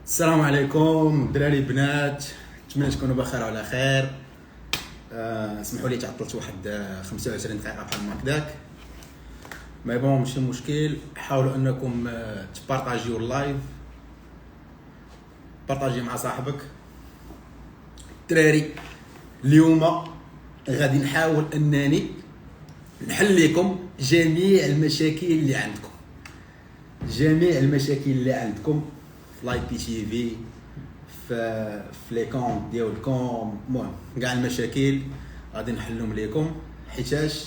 السلام عليكم الدراري البنات، نتمنى تكونوا بخير وعلى خير. اسمحوا لي تعطلت واحد 25 دقيقه بحال هكذاك، ما يبون ماشي مشكل. حاولوا انكم تبارطاجيو اللايف، بارطاجي مع صاحبك. الدراري اليوم غادي نحاول انني نحل لكم جميع المشاكل اللي عندكم، في لايف بي تي في، في لي كونط ديالكم. المهم كاع المشاكل غادي نحلهم لكم، حيتاش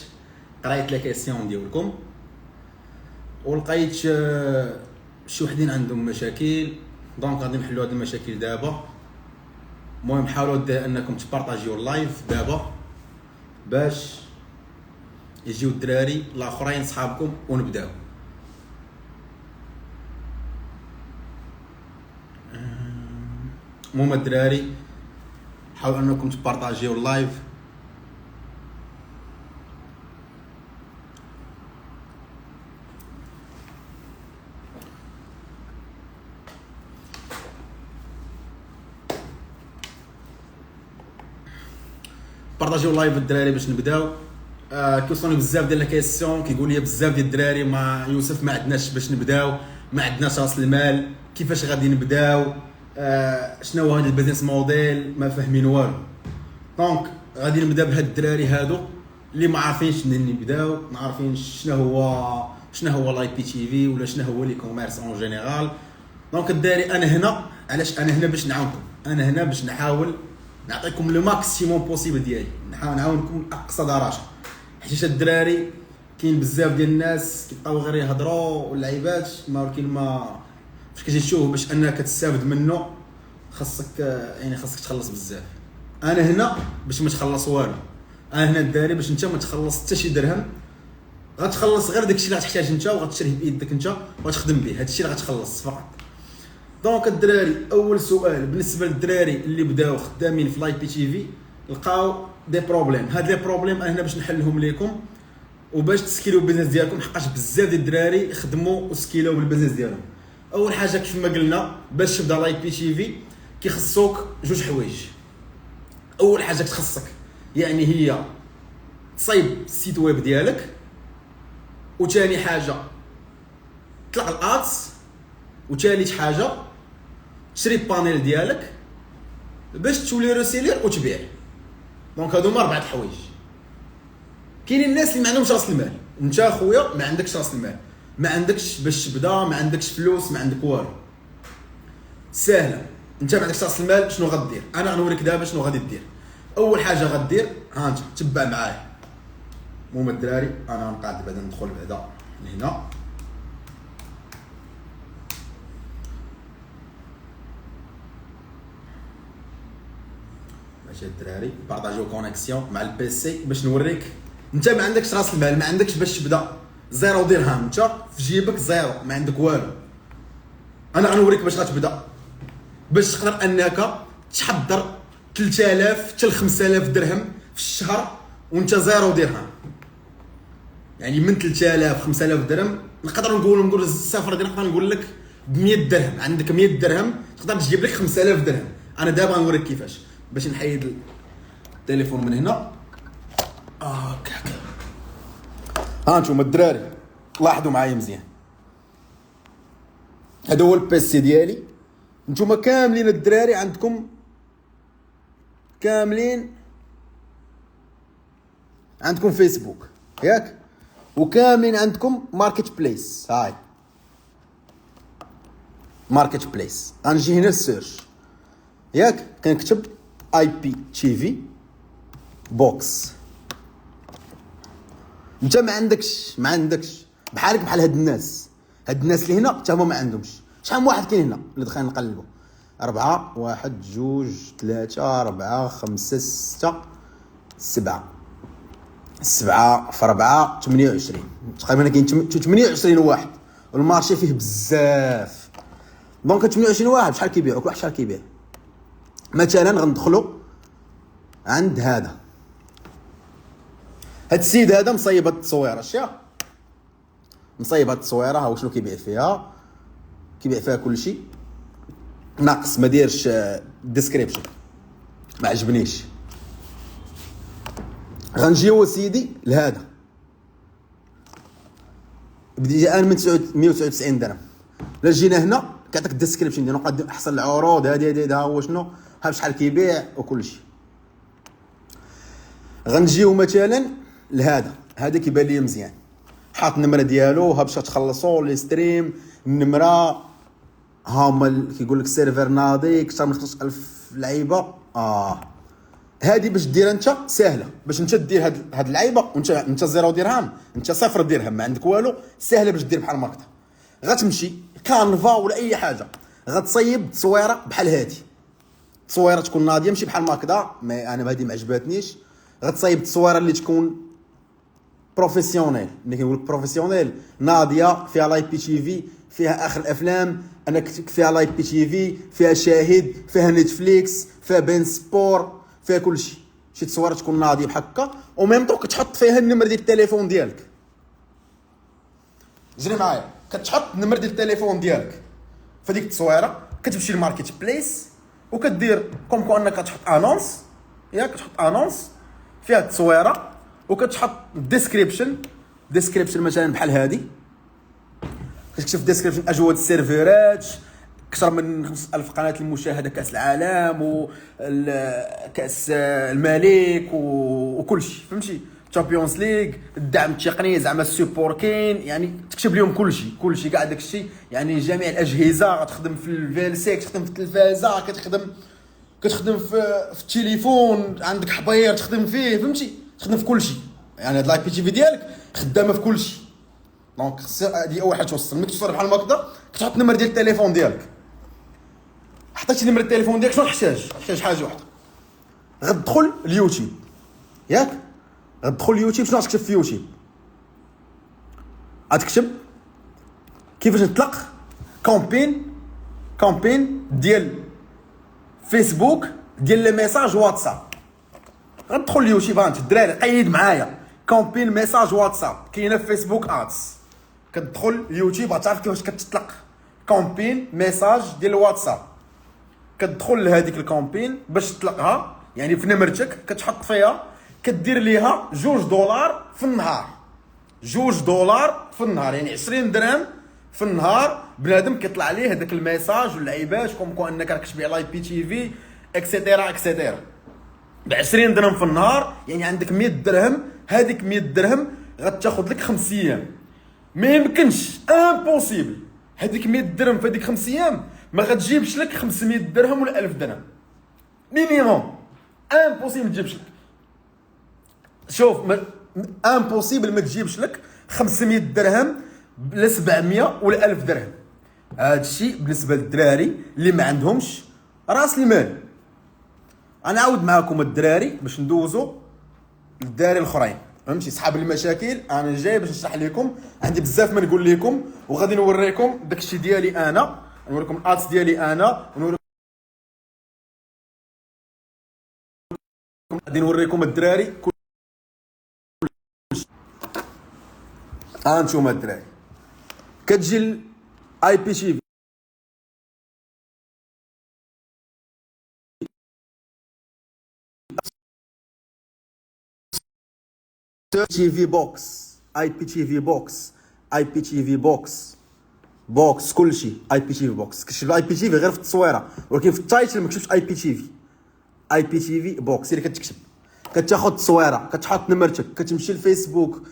قريت لا كيسيون ديالكم ولقيت شي وحدين عندهم مشاكل، دونك غادي نحلوا هاد المشاكل دابا. المهم حاولوا انكم تبارطاجيو اللايف دابا باش يجيو الدراري الاخرين صحابكم ونبداو. المهم الدراري حاولوا انكم تبارطاجيو اللايف. بارطاجيو اللايف الدراري باش نبداو. كيوصلوني بزاف ديال الكيسيون، كيقول لي بزاف ديال الدراري ما يوسف ما عندناش باش نبداو، ما عندناش راس المال، كيفاش غادي نبداو، شنو هو هذا البيزنس موديل، ما فاهمين والو. دونك غادي نبدا بهاد الدراري هادو اللي ما عارفينش منين يبداو، ما عارفين شنو هو لاي بي تي في ولا شنو هو لي كوميرس اون جينيرال. دونك الدراري انا هنا، علاش انا هنا؟ باش نعاونكم. انا هنا باش نحاول نعطيكم لو ماكسيموم بوسيبل ديالي، نحاول نعاونكم اقصى درجه، حيت الدراري كاين بزاف ديال الناس كيبقاو غير يهضروا واللعيبات، ولكن ما فاش كتجي تشوف باش انك تستافد منه خاصك تخلص بزاف. انا هنا باش ما تخلص والو، انا هنا الدراري باش انت ما تخلص حتى شي درهم، غتخلص غير داكشي اللي غتحتاج انت وغتشريه بيدك انت وغتخدم به، هادشي اللي غتخلص فقط. دونك الدراري اول سؤال بالنسبه للدراري اللي بداو خدامين في لاي بي تي في، لقاو دي بروبليم. هاد لي بروبليم انا هنا باش نحلهم لكم وباش تسكيلوا البيزنس ديالكم، حقاش بزاف ديال الدراري خدموا وسكيلوا بالبيزنس ديالهم. اول حاجه كيف ما قلنا باش تبدا لاي بي تي في كيخصوك جوج حوايج. اول حاجه تخصك يعني هي تصايب السيت ويب ديالك، وثاني حاجه تطلق الادس، وثالث حاجه تشري البانيل ديالك باش تولي ريسيلر وتبيع. دونك هادو هما 4 حوايج. كاينين الناس اللي ما عندهمش راس المال، انت اخويا ما عندكش راس المال، ما عندكش باش تبدا، ما عندكش فلوس، ما عندك والو، ساهله. انت ما عندكش راس المال، شنو غدير؟ انا غنوريك دابا شنو غادي دير. اول حاجه غدير، ها انت تبع معايا. المهم الدراري انا غنقعد بعدا ندخل بعدا لهنا. ماشي الدراري بارطاجيو كونيكسيون مع البيسي باش نوريك. انت ما عندكش راس المال، ما عندكش باش تبدا، زيرو درهم، انت في جيبك زيرو، ما عندك والو. انا غنوريك باش غتبدا، باش تقدر انك تحضر 3000 حتى ل 5000 درهم في الشهر وانت زيرو درهم. يعني من 3000 5000 درهم نقدر نقول السفر ديالك، نقدر نقول لك ب 100 درهم. عندك 100 درهم تقدر تجيب لك 5000 درهم. انا دابا غنوريك كيفاش. باش نحيد التليفون من هنا. هكاك. ها نتوما الدراري لاحظوا معايا مزيان، هذا هو البيسي ديالي. نتوما كاملين الدراري عندكم فيسبوك ياك، وكاملين عندكم ماركت بليس. هاي ماركت بليس. غنجي هنا السيرش ياك، كنكتب اي بي تي في بوكس. انت ما عندكش بحالك بحال هاد الناس اللي هنا حتى هما ما عندهمش. شحال من واحد كاين هنا اللي دخلنا نقلبوا؟ 4 1 2 3 4 5 6 7 في 4 28 تقريبا. كاين 28 واحد والمارشي فيه بزاف. دونك 28 واحد شحال كيبيعوا؟ كل واحد شحال كيبيع. مثلا غندخلوا عند هذا السيد هذا مصيب هاد التصويره، شتيها مصيب هاد التصويره. ها هو شنو كيبيع فيها كل شيء. ناقص ما ديرش ديسكريبشن، ما عجبنيش. غنجيو سيدي لهذا بدي انا من 199 درهم. لا جينا هنا كيعطيك الديسكريبشن ديالو، قد احسن العروض هذا هو شنو، ها شحال كيبيع وكل شيء. غنجيو مثلا لهذا، هذا كيبان لي مزيان، حاط النمره ديالو، ها باش تخلصوا لي ستريم النمره، ها هما كيقول لك سيرفر ناضي اكثر من 15000 لعيبه. هذه باش دير انت سهله، باش انت دير هاد اللعيبه وانت 0 درهم، انت 0 درهم، ما عندك والو، سهله باش دير بحال ماكدا. غتمشي كانفا ولا اي حاجه، غتصيب تصويره بحال هذه، تصويره تكون ناضيه، ماشي بحال ماكدا، انا هذه ما عجباتنيش. غتصايب التصويره اللي تكون بروفيسيونيل، ملي كنقول بروفيسيونيل ناضيه، فيها لايف بي تي في، فيها اخر الافلام، انا فيها لايف بي تي في، فيها شاهد، فيها نتفليكس، فيها بين سبور، فيها كل شيء. شي تصويره تكون ناضيه بحال هكا، وميم طو كتحط فيها النمر ديال التليفون ديالك. جري معايا، كتحط النمر ديال التليفون ديالك في ديك التصويره، كتمشي للماركت بليس وكدير كوم انك كتحط انونس، ياك كتحط انونس فيها التصويره، وكتحط ديسكريبشن مثلا بحال هذه، كتكتب ديسكريبشن اجود السيرفرات، اكثر من 5000 قناه المشاهده، كاس العالم وكاس الملك وكل شيء، فهمتي، تشامبيونز ليغ، الدعم التقني زعما السيبور كاين، يعني تكتب لهم كل شيء كاع داك الشيء، يعني جميع الاجهزه، غتخدم في الفيلسي، كتخدم في التلفازه، كتخدم في التليفون، عندك حبير تخدم فيه، فهمتي، تخدم في كل شيء. يعني هاد لاي بي تي في ديالك خدامه في كل شيء. دونك هادي اول حاجه توصل، ملي توصل بحال هكذا كتحط النمر ديال التليفون ديالك. حطيتي نمر التليفون ديالك، شنو تحتاج حاجه واحده، غتدخل اليوتيوب، ياك غتدخل اليوتيوب. شنو غتكتب في يوتيوب؟ غتكتب كيفاش نطلق كامبين ديال فيسبوك ديال لي ميساج واتساب. غتدخل اليوتيوب انت الدراري، قيد معايا، كامبين ميساج واتساب كاينه في فيسبوك ادز. كتدخل اليوتيوب غتعرف كيفاش كتطلق كامبين ميساج ديال الواتساب. كتدخل لهذيك الكامبين باش تطلقها، يعني في نمرتك كتحط فيها، كدير ليها $2 في النهار، $2 في النهار، يعني 20 درهم في النهار. بنادم كيطلع عليه هذاك الميساج واللعيبات كوم انك راك تبيع لايف بي تي في اكسيتيرا ب 20 درهم في النهار، يعني عندك 100 درهم. هذيك 100 درهم غتاخذ لك 5 ايام. ما يمكنش، امبوسيبل، هذيك 100 درهم في هذيك 5 ايام ما غتجيبش لك 500 درهم ولا 1000 درهم مينيموم. امبوسيبل تجيبش لك، شوف، امبوسيبل ما تجيبش لك 500 درهم لا 700 ولا 1000 درهم. هذا الشيء بالنسبه للدراري اللي ما عندهمش راس المال. انا عاود معاكم الدراري باش ندوزو للدراري الاخرين، فهمتي، صحاب المشاكل. انا جاي باش نشرح لكم، عندي بزاف ما نقول لكم، وغادي نوريكم داكشي ديالي انا، نوريكم الادس ديالي انا، غادي نوريكم الدراري كل انتوما الدراري. كتجي الاي بي تي في بوكس، اي بي تي في بوكس، اي بي تي في بوكس كلشي اي بي تي في بوكس. كتكتب اي بي تي في غير في التصويره، ولكن في التايتل ما كتبش اي بي تي في. اي بي تي في بوكس اللي كتكتب، كتاخذ التصويره، كتحط نمرتك، كتمشي للفيسبوك،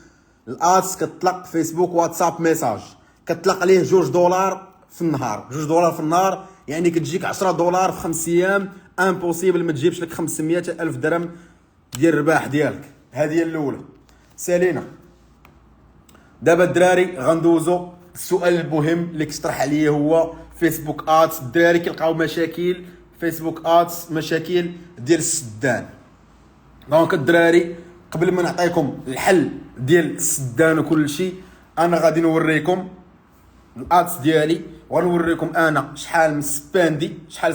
الادس كتطلق فيسبوك واتساب ميساج، كتطلق عليه $2 في النهار. $2 في النهار يعني كتجيك $10 في 5 ايام. امبوسيبل ما تجيبش لك 500 الف درهم ديال الرباح ديالك. هذه هي الاولى. سالينا دابا الدراري غندوزو السؤال المهم اللي كتطرح عليه، هو فيسبوك ادز. الدراري كيلقاو مشاكل فيسبوك ادز، مشاكل ديال السدان. دونك الدراري قبل ما نعطيكم الحل ديال السدان وكل شيء، انا غادي نوريكم الادز ديالي، ونوريكم انا شحال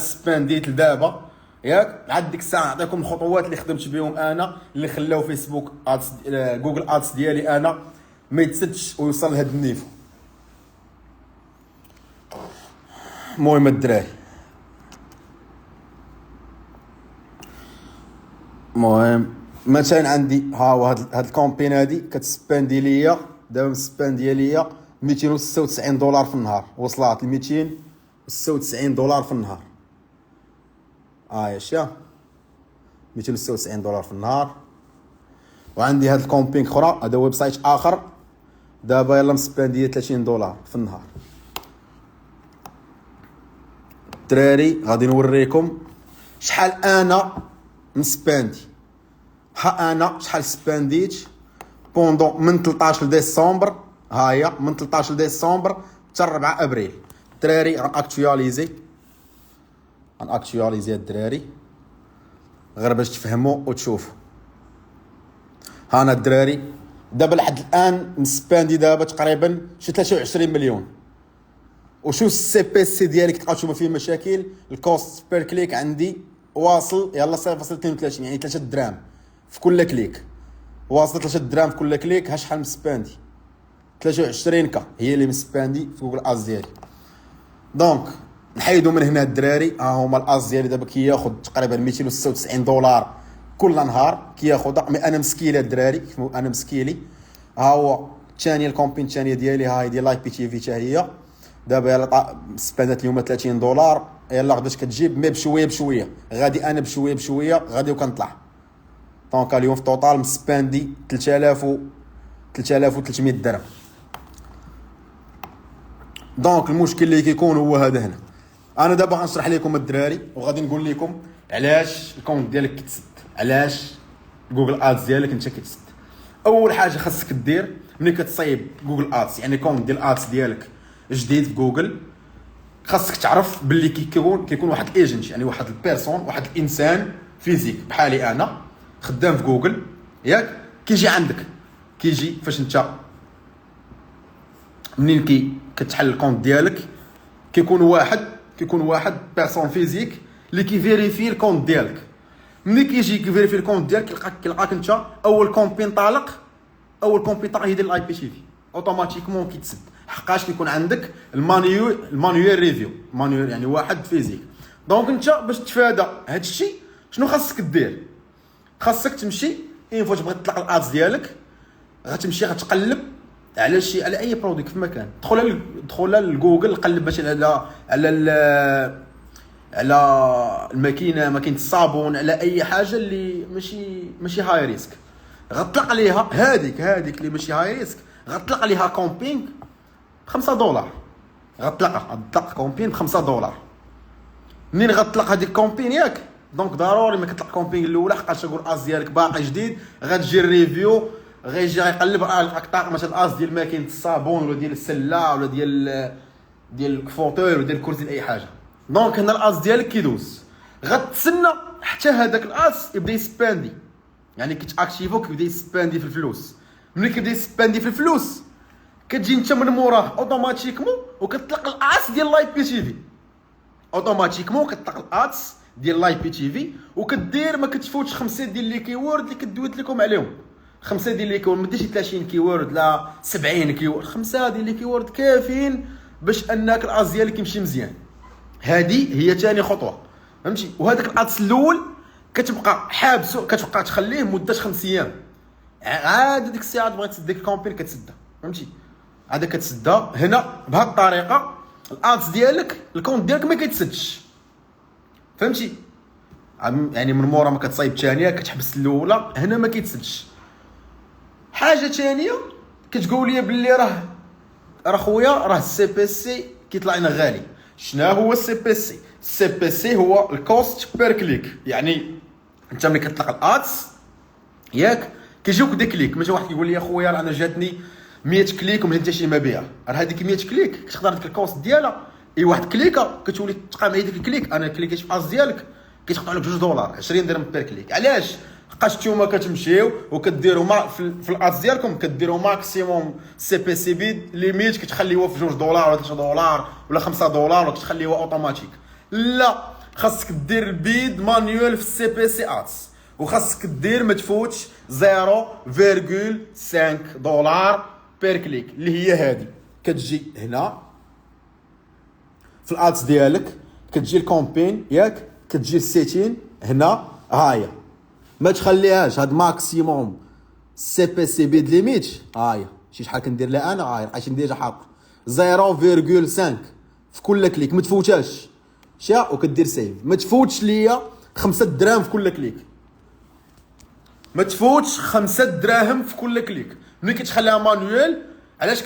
سبانديت لدابا، ياك عاد ديك الساعه نعطيكم الخطوات اللي خدمت بهم انا، اللي خلاو فيسبوك ادز، جوجل ادز ديالي انا ما يتسدش ويوصل لهذا النيفو. المهم الدراري المهم مثلا عندي ها هو هاد الكومبين هادي كتسباندي ليا دابا مسبانديه ليا $296 في النهار، وصلات ل $296 في النهار. شا $296 في النهار. وعندي هاد الكومبين اخرى، هذا ويب سايت اخر دابا يلا مسبانديه $30 في النهار. الدراري غادي نوريكم شحال انا مسباندي. ها انا شحال سبانديت بوندون من 13 ديسمبر، ها هي من 13 ديسمبر حتى 4 ابريل. الدراري غنأكتواليزي الدراري غير باش تفهموا وتشوفوا. ها انا الدراري دابا لحد الان مسباندي دابا تقريبا شي 23 مليون. وشو السي بي سي ديالك تبقاو تشوفوا فيه مشاكل. الكوست بير كليك عندي واصل يلا 0.32 يعني 3 دراهم في كل كليك. واصل 3 دراهم في كل كليك. ها شحال مسباندي 23 كا هي اللي مسباندي في جوجل از ديالي. دونك نحيدو من هنا الدراري. ها هما الاز ديالي دابا كياخذ تقريبا $296 كل نهار كياخذها. مي انا مسكيله الدراري، انا مسكيلي. ها هو الثانيه الكومبين الثانيه ديالي، ها هي ديال لايك بي تي في حتى هي دابا يلا سبانات اليوم $30. يلا غداش كتجيب مي بشويه غادي انا بشويه غادي وكنطلع. دونك اليوم في توتال مسباندي 3300 درهم. دونك المشكل اللي كيكون هو هذا هنا. انا دابا غنشرح لكم الدراري وغادي نقول لكم علاش الكونت ديالك كيتسد، علاش جوجل ادز ديالك انت كيتسد. اول حاجه خاصك دير ملي كتصايب جوجل ادز، يعني كونت ديال ادز ديالك جديد في جوجل، خاصك تعرف باللي كيكون واحد الايجنت، يعني واحد البيرسون، واحد الانسان فيزيك بحالي انا خدام في جوجل ياك. كيجي عندك كيجي فاش انت منين كتحل الكونت ديالك كيكون واحد بيرسون فيزيك اللي كيفيريفي الكونت ديالك. ملي كيجي كيفيريفي الكونت ديالك كيلقاك انت اول كومبين طالق هي ديال الاي بي تي في اوتوماتيكمون كيتسد، حقاش كيكون عندك المانيوال ريفيو يعني واحد فيزيك. دونك انت باش تفادى هذا الشيء شنو خاصك دير؟ خاصك تمشي فاش تبغي تطلق الادز ديالك غتمشي غتقلب على اي برودكت في مكان. دخل لجوجل قلب باش على ماكينه الصابون، على اي حاجه اللي ماشي هاي ريسك. غطلق عليها هذيك اللي ماشي هاي ريسك، غطلق عليها كومبينغ $5. غطلق كومبين $5. منين غطلق هذيك كومبين ياك، دونك ضروري ما كتطلق كومبين الاولى حقاش تقول الاس ديالك باقي جديد، غتجي الريفيو غيجي غيقلب اكثر مثلا الاس ديال ماكينه الصابون ولا ديال السله ولا ديال الفوتور ولا ديال الكرسي اي حاجه. دونك هنا الاس ديالك كيدوز، غتسنى حتى هذاك الاس يبدا يسباندي، يعني كتاكتيفو كيبدا يسباندي في الفلوس. ملي كيبدا يسباندي في الفلوس كتجي انت من موراه اوتوماتيكمون وكتطلق الاس ديال لايف بي تي في. اوتوماتيكمون كتطلق الاس ديال لايف بي تي في وكدير ما كتفوتش 5 ديال لي كيورد اللي كدويت لكم عليهم. 5 ديال لي كيورد، ما ديرش 30 كيورد لا 70 كيورد، 5 ديال لي كيورد كافيين باش انك الاس ديالك يمشي مزيان. هذه هي ثاني خطوه، فهمتي؟ وهذاك الاس الاول كتبقى حابسو، كتبقى تخليه مده 5 ايام عاد ديك الساعه بغيت تسد ديك الكومبين كتسدها، فهمتي؟ عاد كتسدها هنا بهذه الطريقه. الادز ديالك الكونت ديالك ما كيتسدش، فهمتي؟ يعني من مورا ما كتصايب الثانيه كتحبس الاولى، هنا ما كيتسدش. حاجه ثانيه كتقول لي باللي راه خويا راه السي بي سي كيطلع لنا غالي. شنو هو السي بي سي؟ السي بي سي هو الكوست بير كليك، يعني انت ملي كتطلق الادز ياك كيجيوك دي كليك. ماشي واحد كيقول لي خويا انا جاتني 100 كليك وما جاتنيش مبيع، راه هذيك 100 كليك كتقدر ديك الكوست ديالها واحد كليكه كتولي تقام على ديك الكليك. انا كليكيت في الاس ديالك كيتقطعوا لك $2 20 درهم بير كليك. علاش؟ حقاش نتوما كتمشيو وكديروا في الاس ديالكم كديروا ماكسيموم سي بي سي بي ليميت كتخليوه في $2 ولا $3 ولا $5 ولا كتخليوه اوتوماتيك. لا، خاصك دير البيد مانيوال في السي بي سي ادز، وخاصك دير ما تفوتش $0.5 بير كليك اللي هي هذه. كتجي هنا في الادز ديالك كتجي الكومبين ياك، كتجي السيتين هنا هاهي ما تخليهاش هاد ماكسيموم سي بي سي بي ليميت. هاي شي شحال كندير لها انا، هاي لقيتني ديجا حاط 0.5 في كل كليك، ما تفوتهاش شا وكدير سيف. ما تفوتش ليا 5 دراهم في كل كليك، ما تفوتش 5 دراهم في كل كليك. ملي كتخليها مانويل علاش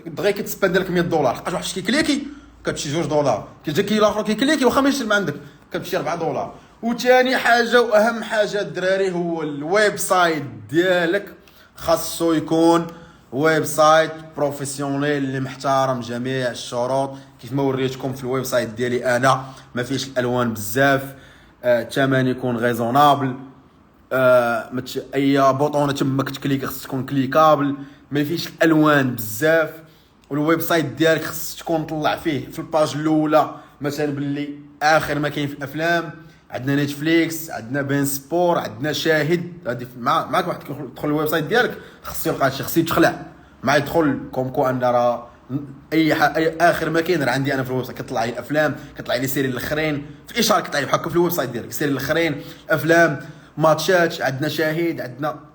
دغيا كتسباند لك $100، لقيت واحد كيكليكي كتمشي $2، كيجي كي الاخر كيكليكي واخا ما يشري من عندك كتمشي $4. وثاني حاجه واهم حاجه الدراري هو الويب سايت ديالك، خاصو يكون ويب سايت بروفيسيونيل اللي محترم جميع الشروط. كيف ما وريتكم في الويب سايت ديالي انا ما فيش الالوان بزاف، الثمن يكون غيزونابل، اي بوطونه تما كتكليك خص تكون كليكابل، ما فيش الالوان بزاف. والويب سايت ديالك خص تكون طلع فيه في الباج الاولى مثلا باللي اخر ما كاين في الافلام. عندنا نتفليكس، عندنا بين سبور، عندنا شاهد. هذه معك واحد يدخل الويب سايت ديالك خصو يلقى شي، خصو يتخلع ما يدخل كومكو ان راه اي اخر ما كاين راه عندي انا في الويب سايت. كطلع لي الافلام، كطلع لي سيري الاخرين في اشاره، كطلع لي بحال في الويب سايت ديالك سيري الاخرين، افلام، ماتشات. عندنا شاهد،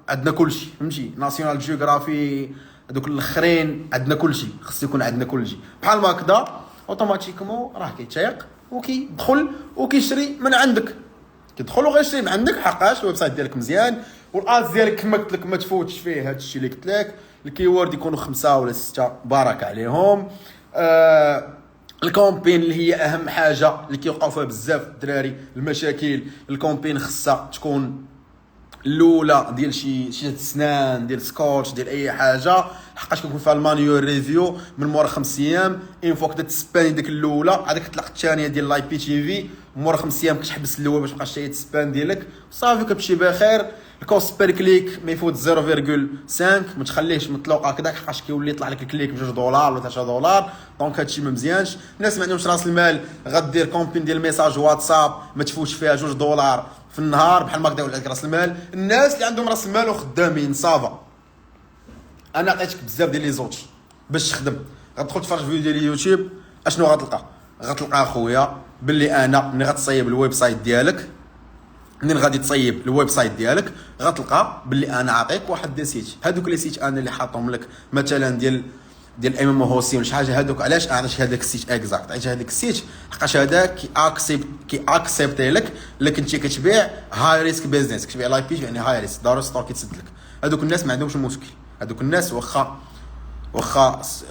عندنا كلشي، فهمتي؟ ناسيونال جيوغرافي هذوك الاخرين، عندنا كلشي. خص يكون عندنا كلشي بحال هكذا اوتوماتيكمون راه كيتيق وكيدخل وكيشري من عندك. كيدخل وغيشري من عندك حقاش الويب سايت ديالك مزيان. والادز ديالك كما قلت لك ما تفوتش فيه هذا الشيء اللي قلت لك. الكيورد يكونوا 5 ولا 6 بارك عليهم. الكومبين اللي هي اهم حاجه اللي كيوقعوا فيها بزاف الدراري المشاكل. الكومبين خصها تكون الاولى ديال شي سنان ديال سكوتش ديال اي حاجه، حقاش كيكون فيها المانيور ريفيو من مورا 5 ايام. ان فوق تسبان ديك الاولى عاد كتطلق الثانيه ديال لاي بي تي في، مورا 5 ايام كتحبس الاولى باش مابقاش تسبان ديالك صافي كتمشي بخير. الكوست بير كليك ما يفوت 0.5، ما تخليهش مطلوق هكذاك حقاش كيولي يطلع لك الكليك ب$2 ولا $3. دونك هادشي ما مزيانش. الناس ما عندهمش راس المال غدير كومبين ديال ميساج واتساب ما تفوتش فيها $2 في النهار بحال ما كداول عليك راس المال. الناس اللي عندهم راس المال وخدامين صافا. انا عطيتك بزاف ديال لي زوتي باش تخدم. غتدخل تفرج فيديو ديال اليوتيوب اشنو غتلقى اخويا باللي انا ملي غتصايب الويب سايت ديالك، منين غادي تصايب الويب سايت ديالك غتلقى باللي انا عاطيك واحد دي سيت. هذوك لي سيت انا اللي حاطهم لك مثلا ديال ام ام هوسي ولا شي حاجه. هذوك علاش عطيتك هذاك السيت اكزاكت؟ عطيتك هذاك السيت حقاش هذاك كي اكسبتي لك اللي كنتي كتبيع هاي ريسك بيزنس، كتبيع لاي بي يعني هاي ريسك دار ستور كيتسد لك. هذوك الناس ما عندهمش مشكل. هذوك الناس واخا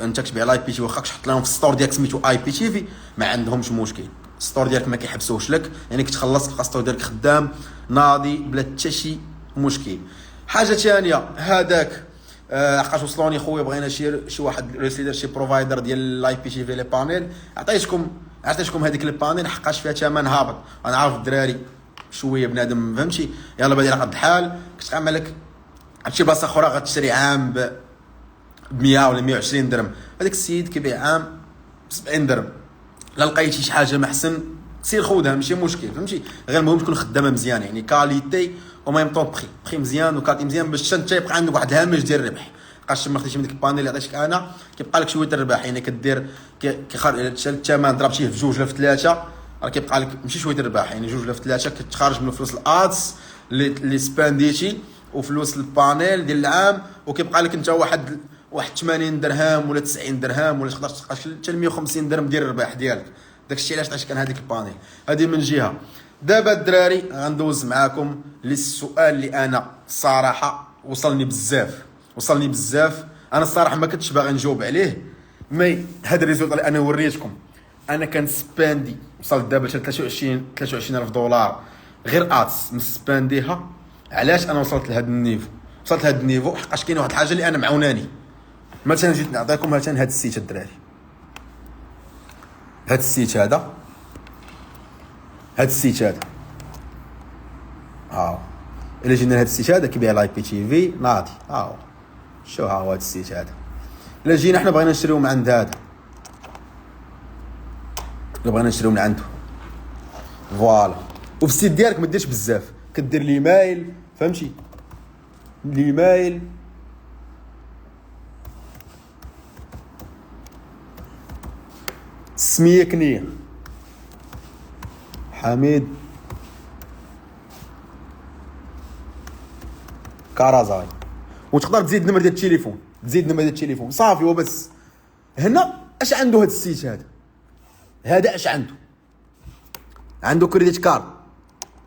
انت كتبيع لاي بي تي، واخا تحط لهم في الستور ديالك سميتو اي بي تي في ما عندهمش مشكل. الستور ديالك ما كيحبسوش لك، يعني كتخلص تلقى الستور ديالك خدام ناضي بلا حتى شي مشكل. حاجه ثانيه هذاك حقاش وصلوني خويا بغينا شي واحد ريسيدر شي بروفايدر ديال الاي بي تي في لي بانيل. عطيتكم هذيك لي بانيل حقاش فيها ثمن هابط. انا عارف الدراري شويه بنادم فهمتي يلا بادي راه قد الحال كتعمل لك شي بلاصه اخرى غتشري عام ب 100 ولا 120 درهم. هذاك السيد كيبيع عام ب 70 درهم. لا لقيتي شي حاجه محسن سير خذها ماشي مشكل فهمتي. غير المهم تكون خدامه مزيانه يعني كاليتي وما يمطون بخي مزيان وكاليتي مزيان باش انت يبقى عندك واحد الهامش ديال الربح. بقاش ما خديتش من ديك البانيل اللي عطيتك انا كيبقى لك شويه الربح يعني كدير كيخرج الثمن ضربتيه في 2 ولا في 3 راه كيبقى لك ماشي شويه الربح يعني 2 ولا في 3 كتخرج من فلوس الادس اللي سبانديتي وفلوس البانيل ديال العام وكيبقى لك انت واحد 80 درهم ولا 90 درهم ولا تقدر تلقى حتى 150 درهم ديال الربح ديالك. داكشي علاش عطيتك انا هذيك البانيل. هذه من جهه. دابا الدراري غندوز معاكم للسؤال اللي انا الصراحه وصلني بزاف. انا الصراحه ما كنتش باغي نجاوب عليه مي هذا الريزولت اللي انا وريتكم انا كنسباندي وصلت دابا حتى $23,000 غير ادس مسبانديها. علاش انا وصلت لهذا النيفو؟ حقاش كاين واحد الحاجه اللي انا معاوناني. مثلا جيت نعطيكم مثلا هذا السيت الدراري، هذا السيت هذا الا جينا لهذا السيت هذا كيبيع لاي بي تي في ناضي شو ها هو هذا السيت هذا. الا جينا حنا بغينا نشريو من عند هذا، الا بغينا نشريو من عنده فوالا. وفي السيت ديالك ما ديرش بزاف، كدير ليمايل فهمتي، ليمايل السميه كنيه حميد كارازاي. وتقدر تزيد النمر ديال التليفون، صافي وبس. هنا اش عنده هذا السيت هذا اش عنده كريديت كارد.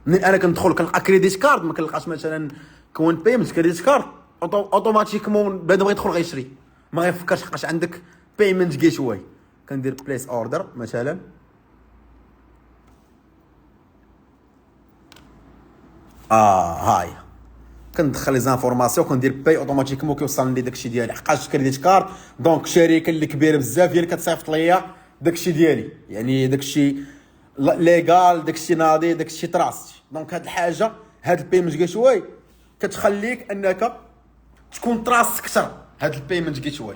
من انا كندخل كنلقى كريديت كارد، ما كنلقاش مثلا كون بيمنت كريديت كارد اوتوماتيكمون بعد ما يدخل غيشري، ما غيفكرش حقاش عندك بيمنت جيت واي. كندير بليس اوردر مثلا، هاي كندخل لي زانفورماسيون، كندير باي اوتوماتيكمون كيوصلني داكشي ديالي حقاش كريديت كارد. دونك شركه اللي كبيره بزاف هي اللي كتصيفط ليا داكشي ديالي، يعني داكشي ليغال، داكشي ناضي، داكشي تراستي. دونك هاد الحاجه، هاد البيمنت جيت واي كتخليك انك تكون تراست اكثر. هاد البيمنت جيت واي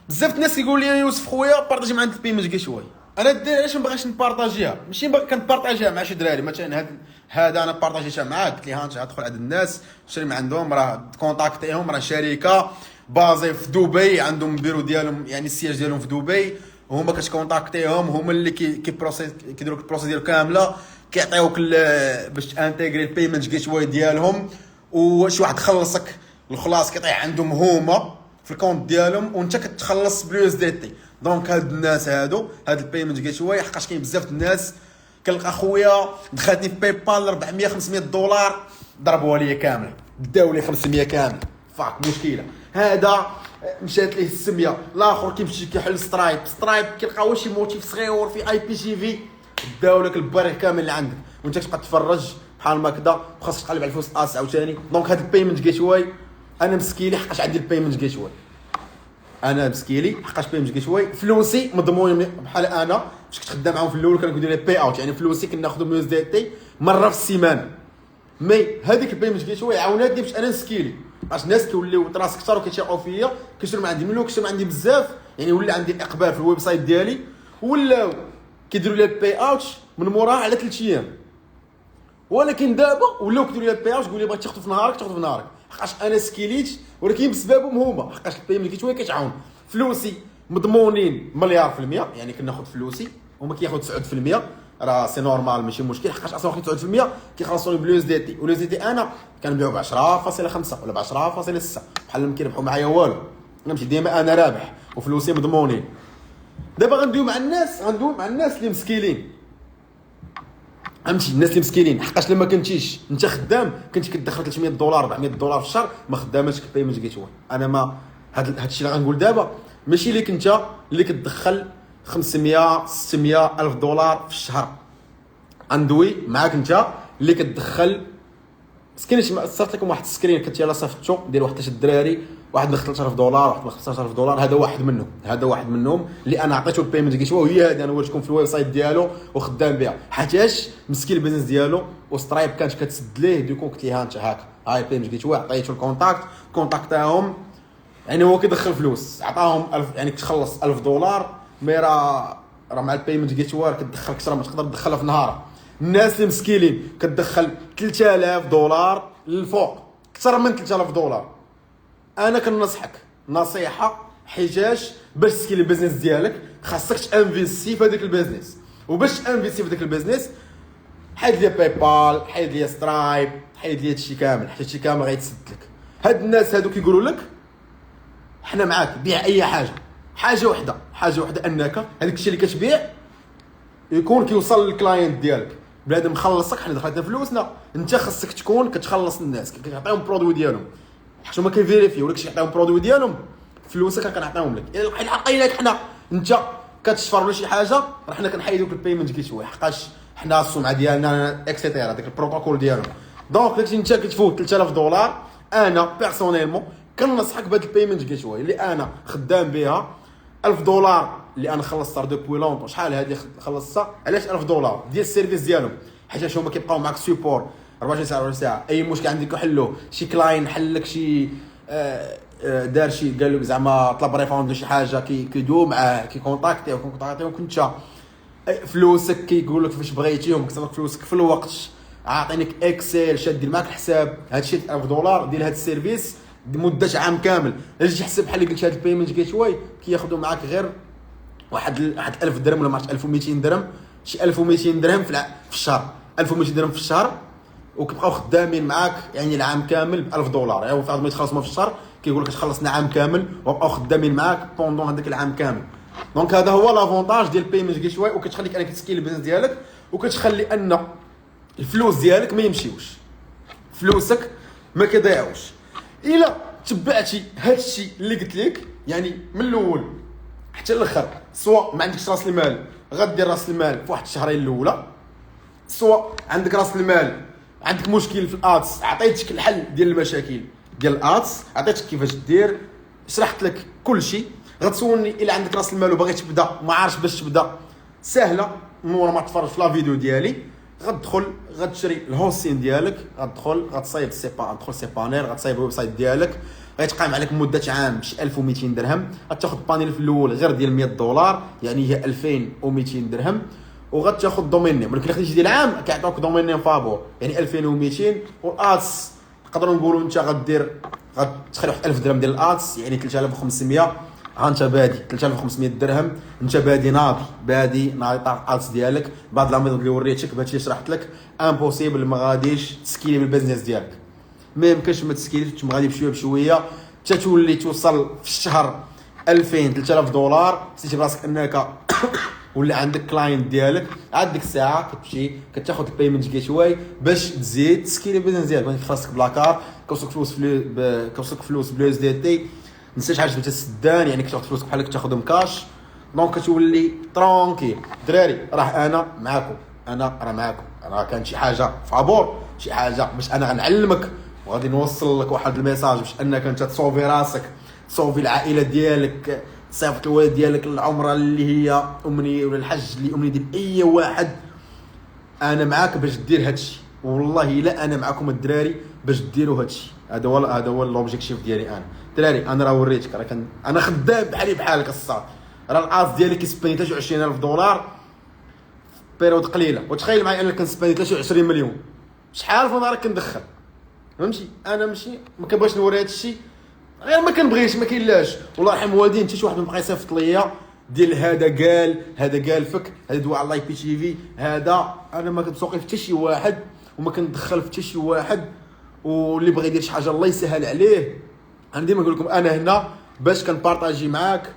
بزاف الناس كيقول لي يوسف خويا بارطاجي معايا البيمنت جيت واي. انا الدراري علاش ما باغيش نبارطاجيها؟ ماشي كنبارطاجيها مع شي دراري، مثلا هذا انا بارطاجيتها معاك، قلت لي ها انت غتدخل عند الناس شري من عندهم، راه كونتاكتيهم، راه شركه بازي في دبي، عندهم بيرو ديالهم، يعني السياج ديالهم في دبي، وهما كتكونتاكتيهم، هما اللي كيديروا البروسيدور كامله، كيعطيوك باش تانتيغري البيمنت جيت واي ديالهم. وشي واحد خلصك الخلاص كيطيح عندهم هما في الكونت ديالهم، وانت كتخلص باليو اس دي تي. دونك هاد الناس هاد البيمنت جيت واي، حقاش كاين بزاف الناس كنلقى خويا دخلتني في باي بال 400 500 دولار، ضربوها لي كامله، داو لي 500 كامل، فاك مشكله. هذا مشات ليه السميه، الاخر كيمشي كيحل سترايب كيلقاو شي موتيف صغير في اي بي جي في، داو لك البارح كامل اللي عندك، وانت كتبقى تفرج بحال ما كذا، وخاصك تقلب على الفلوس عاوتاني. دونك هاد البيمنت جيت واي انا مسكيلي حقاش عندي البيمنت جيت واي، انا مسكيلي حقاش بيمنت جيت واي فلوسي مضمونين. بحال انا فاش كنت خدام معاهم في الاول كانوا كيديروا لي باي اوت، يعني فلوسي كناخذوا من يو اس دي تي مره في السيمانه. مي هذيك البيمنت جيت واي عاوناتني باش انا نسكيلي، باش الناس كيوليو تراس اكثر وكيتشاقوا فيا، كيشرو من عندي، ملي كيشرو عندي بزاف، يعني ولا عندي الاقبال في الويب سايت ديالي، ولاو كيديروا لي الباي اوت من موراها على 3 ايام. ولكن دابا ولاو كيديروا لي الباي اوت، تقول لي بغيت تاخذ في نهارك، حقاش انا سكيليت، ولكن بسببهم هما، حقاش البيمنت جيت واي كتعاون. فلوسي مضمونين 100%، يعني كناخذ فلوسي هما كياخذوا 9%، راه سي نورمال ماشي مشكل، حقاش اصلا واخدين 9% كيخلصوني باليو اس دي تي، واليو اس دي تي انا كنبيعو ب 10.5 ولا ب 10.6، بحال ما كيربحوا معايا والو، انا ماشي ديما انا رابح وفلوسي مضمونين. دابا غندوي مع الناس اللي مسكيلين، فهمتي، الناس اللي مسكينين، حقاش لما كنتيش انت خدام كنتي كتدخل 300 دولار 400 دولار في الشهر، ما خداماتش البيمنت جيت واي. انا ما هاد الشيء اللي غنقول دابا ماشي ليك انت اللي كتدخل 500 600 الف دولار في الشهر، غندوي معاك انت اللي كتدخل سكرين. صرت لكم واحد السكرين كنت يلاه صيفطتو ديال واحد الدراري، واحد دخل 3000 دولار، واحد 15000 دولار، هذا واحد منهم اللي انا عطيته البيمنت جيت واي، وهي هذه انا وريتكم في الويب سايت ديالو وخدام بها، حيتاش مسكين البيزنس ديالو وسترايب كانت كتسد ليه، دوكو قلت ليه انت هاك هاي البيمنت جيت واي، عطيته كونتاكتاهم، يعني هو كيدخل فلوس، عطاهم 1000، يعني كتخلص 1000 دولار، مي راه مع البيمنت جيت واي كتدخل اكثر ما تقدر تدخلها في نهار. الناس اللي مسكينين كتدخل 3000 دولار للفوق، اكثر من 3000 دولار. انا كننصحك نصيحه، حيتاش باش تسكيل البيزنس ديالك خاصك تانفيستي في هذاك البيزنس، وباش تانفيستي في هذاك البيزنس حيد لي باي بال، حيد لي سترايب، حيد لي هادشي كامل، حتى هادشي كامل غيتسد لك. هاد الناس هادو كيقولوا لك حنا معاك، بيع اي حاجه وحده انك هذاك الشيء اللي كتبيع يكون كيوصل للكلاينت ديالك، بنادم مخلصك، حنا دخلنا فلوسنا، انت خاصك تكون كتخلص الناس، كتعطيهم برودوي ديالهم، حيت هما كيفيريفيو لك شي كيعطيهم برودوي ديالهم، فلوسك كنعطيهم لك. الا لقينا لك حنا انت كتشفر ولا شي حاجه، راه حنا كنحيدوك البيمنت جيت واي، حقاش حنا السمعه ديالنا اكسيتيرا داك البروتوكول ديالهم. دونك داكشي انت كتفوت 3000 دولار، انا بيرسونيلمون كننصحك بهاد البيمنت جيت واي اللي انا خدام بها. 1000 دولار اللي انا خلصتها دوبوي لونطو، شحال هذه خلصتها؟ علاش 1000 دولار ديال السيرفيس ديالهم، حيت هما كيبقاو معاك سيبور 24 ساعه، اي مشكل عندك يحلوه، شي كلاين حل لك شي دار شي قال لك زعما طلب ريفوند ولا شي حاجه، كيدوي معاه، كونتاكتيو كنت فلوسك، كيقول لك فاش بغيتيهم كتصرف فلوسك في الوقت، عاطينك اكسل شاد دير معاك الحساب. هادشي 1000 دولار ديال هاد السيرفيس مده عام كامل. اجي تحسب بحال اللي قلت هاد البيمنت جيت واي كياخذوا معاك غير واحد 1000 درهم ولا ما عرفتش 1200 درهم، شي 1200 درهم في الشهر، 1200 درهم في الشهر، وكيبقاو خدامين معاك يعني العام كامل ب $1000 يعني في ما يتخلصوا في الشهر كيقول لك تخلصنا عام كامل وبقاو خدامين معاك بوندون هذاك العام كامل. دونك هذا هو لافونتاج ديال البيمنت جيت واي، وكتخليك انك تسكيل البيزنس ديالك، وكتخلي ان الفلوس ديالك ما يمشيوش، فلوسك ما كيضيعوش. الا تبعتي هادشي اللي قلت لك يعني من الاول حتى الاخر، سواء ما عندكش راس المال غدير راس المال في واحد الشهرين الاولى، سواء عندك راس المال عندك مشكل في الادس عطيتك الحل ديال المشاكل ديال الادس، عطيتك كيفاش دير، شرحت لك كل شيء. غتسولني الا عندك راس المال وباغي تبدا ما عارفش باش تبدا، سهله مورا ما تفرج في لا فيديو ديالي. غتدخل غتشري الهوستين ديالك، غتدخل غتصايب غتدخل سيبانير، غتصايب الويب سايت ديالك، غيتقام عليك مده عام ب 1200 درهم. غتاخذ بانيل في الاول غير ديال $100 يعني هي 2200 درهم، وغتاخذ دومين نيم. ولكن الا خديتي ديال العام كيعطوك دومين نيم فابور يعني 2200. والادس نقدروا نقولوا انت غدير غتخلي واحد 1000 درهم ديال الادس يعني 3500. ها انت بادي 3500 درهم، انت بادي ناضي طاق الادس ديالك. بعض الامراض اللي وريتك بهادشي شرحت لك امبوسيبل ما غاديش تسكيلي بالبيزنس ديالك، ما يمكنش ما تسكيليش، ما غادي بشويه حتى تولي توصل في الشهر 2000 $3000. حسيتي براسك انك ولا عندك كلاينت ديالك، عاد ديك الساعه كتمشي كتاخذ البيمنت جيت واي باش تزيد تسكيلي البيزنس ديالك. يعني خاصك بلاكار كوصلك فلوس بلو اس دي تي، نسيت حاجه بنت السدان يعني كتاخذ فلوسك بحال كتاخذهم كاش. دونك كتولي ترونكيل. دراري راه انا معاكم، راه معاكم، راه كان شي حاجه فابور، شي حاجه باش انا غنعلمك وغادي نوصل لك واحد الميساج باش انك انت تصوفي راسك، تصوفي العائله ديالك، تصيفط الوالد ديالك العمره اللي هي امنيه ولا الحج اللي امنيه ديال اي واحد. انا معاك باش دير هادشي، والله الا انا معكم الدراري باش ديروا هادشي. هذا هو لوبجيكتيف ديالي انا. دراري انا راه وريتك راه انا خدام بحالك الصاد. راه الاس ديالي كيسباني $23000 بيريود قليله، وتخيل معايا انا كنسباني 23 مليون. شحال في نهار كندخل، فهمتي؟ انا ماشي ما كنبغيش نوري هادشي، غير ما كنبغيش ما كاينلاش. والله يرحم والدين حتى شي واحد ما بقى يصيفط ليا ديال هذا قال فك هذا دوا على لايف بي تي في هذا. انا ما كنتسوقي في حتى شي واحد وما كندخل في حتى شي واحد، واللي بغى يدير شي حاجه الله يسهل عليه. انا ديما نقول لكم انا هنا باش كنبارطاجي معاك